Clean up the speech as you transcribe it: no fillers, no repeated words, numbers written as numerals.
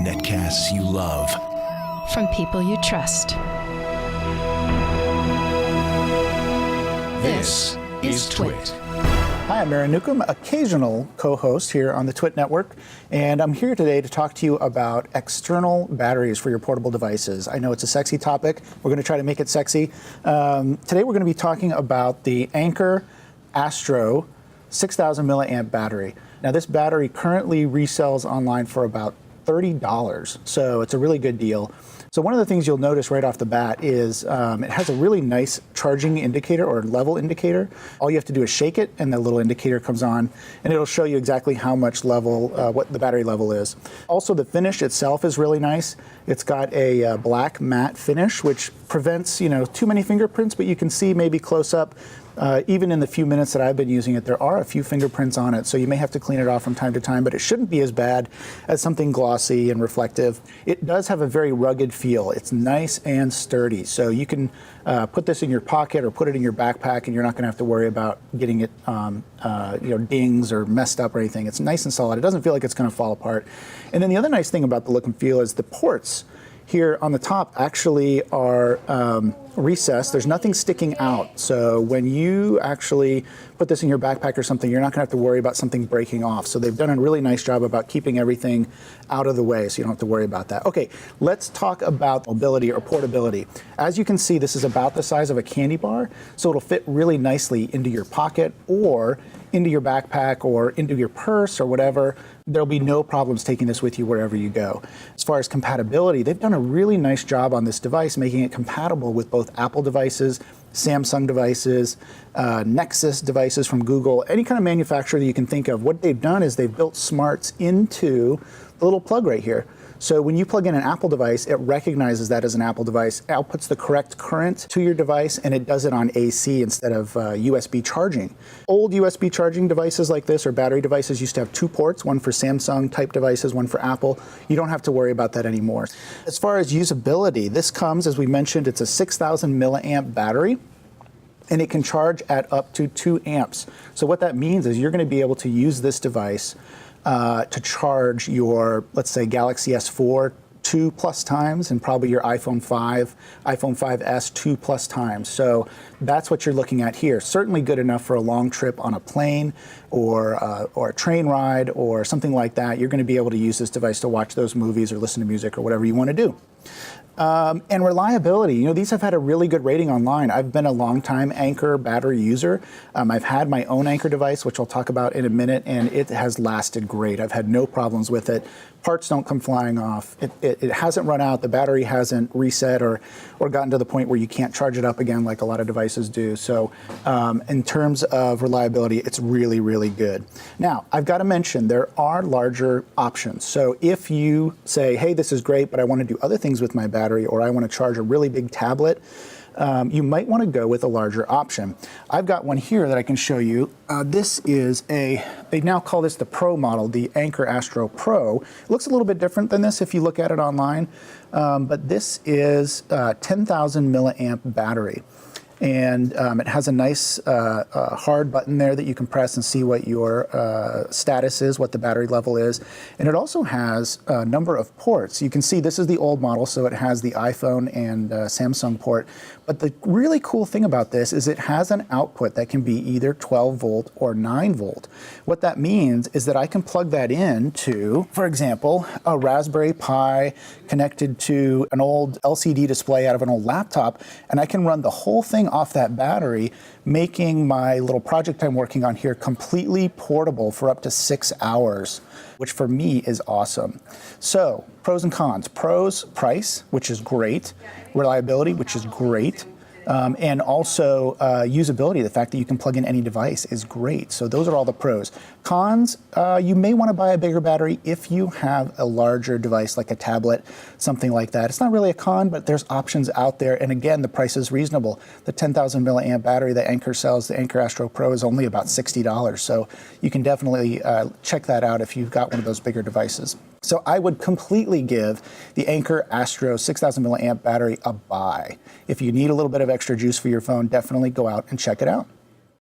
Netcasts you love. From people you trust. This is Twit. Hi, I'm Aaron Newcomb, occasional co-host here on the Twit Network, and I'm here today to talk to you about external batteries for your portable devices. I know it's a sexy topic. We're going to try to make it sexy. Today we're going to be talking about the Anker Astro 6,000 milliamp battery. Now this battery currently resells online for about $30, so it's a really good deal. So one of the things you'll notice right off the bat is it has a really nice charging indicator or level indicator. All you have to do is shake it and the little indicator comes on and it'll show you exactly how much level, what the battery level is. Also the finish itself is really nice. It's got a black matte finish which prevents too many fingerprints, but you can see maybe close up. Even in the few minutes that I've been using it, there are a few fingerprints on it, so you may have to clean it off from time to time, but it shouldn't be as bad as something glossy and reflective. It does have a very rugged feel. It's nice and sturdy, so you can put this in your pocket or put it in your backpack, and you're not going to have to worry about getting it dings or messed up or anything. It's nice and solid. It doesn't feel like it's going to fall apart. And then the other nice thing about the look and feel is the ports here on the top actually are recessed. There's nothing sticking out. So when you actually put this in your backpack or something, you're not going to have to worry about something breaking off. So they've done a really nice job about keeping everything out of the way, so you don't have to worry about that. Okay, let's talk about mobility or portability. As you can see, this is about the size of a candy bar, so it'll fit really nicely into your pocket or into your backpack or into your purse or whatever. There'll be no problems taking this with you wherever you go. As far as compatibility, they've done a really nice job on this device, making it compatible with both Apple devices, Samsung devices, Nexus devices from Google, any kind of manufacturer that you can think of. What they've done is they've built smarts into the little plug right here. So when you plug in an Apple device, it recognizes that as an Apple device, outputs the correct current to your device, and it does it on AC instead of USB charging. Old USB charging devices like this, or battery devices, used to have two ports, one for Samsung type devices, one for Apple. You don't have to worry about that anymore. As far as usability, this comes, as we mentioned, it's a 6,000 milliamp battery, and it can charge at up to 2 amps. So what that means is you're going to be able to use this device to charge your, let's say, Galaxy S4 2+ times, and probably your iPhone 5, iPhone 5S 2+ times. So that's what you're looking at here. Certainly good enough for a long trip on a plane or a train ride or something like that. You're going to be able to use this device to watch those movies or listen to music or whatever you want to do. And reliability, these have had a really good rating online. I've been a long-time Anker battery user. I've had my own Anker device, which I'll talk about in a minute, and it has lasted great. I've had no problems with it. Parts don't come flying off. It hasn't run out. The battery hasn't reset or gotten to the point where you can't charge it up again like a lot of devices do. So in terms of reliability, it's really, really good. Now, I've got to mention there are larger options. So if you say, hey, this is great, but I want to do other things with my battery, or I want to charge a really big tablet, you might want to go with a larger option. I've got one here that I can show you. This is they now call this the Pro model, the Anker Astro Pro. It looks a little bit different than this if you look at it online, but this is a 10,000 milliamp battery. And it has a nice hard button there that you can press and see what your status is, what the battery level is. And it also has a number of ports. You can see this is the old model, so it has the iPhone and Samsung port. But the really cool thing about this is it has an output that can be either 12 volt or 9 volt. What that means is that I can plug that into, for example, a Raspberry Pi connected to an old LCD display out of an old laptop, and I can run the whole thing off that battery, making my little project I'm working on here completely portable for up to 6 hours, which for me is awesome. So, pros and cons. Pros, price, which is great. Reliability, which is great. And also usability, the fact that you can plug in any device is great. So those are all the pros. Cons, you may want to buy a bigger battery if you have a larger device like a tablet, something like that. It's not really a con, but there's options out there. And again, the price is reasonable. The 10,000 milliamp battery that Anker sells, the Anker Astro Pro, is only about $60. So you can definitely check that out if you've got one of those bigger devices. So I would completely give the Anker Astro 6,000 milliamp battery a buy. If you need a little bit of extra juice for your phone, definitely go out and check it out.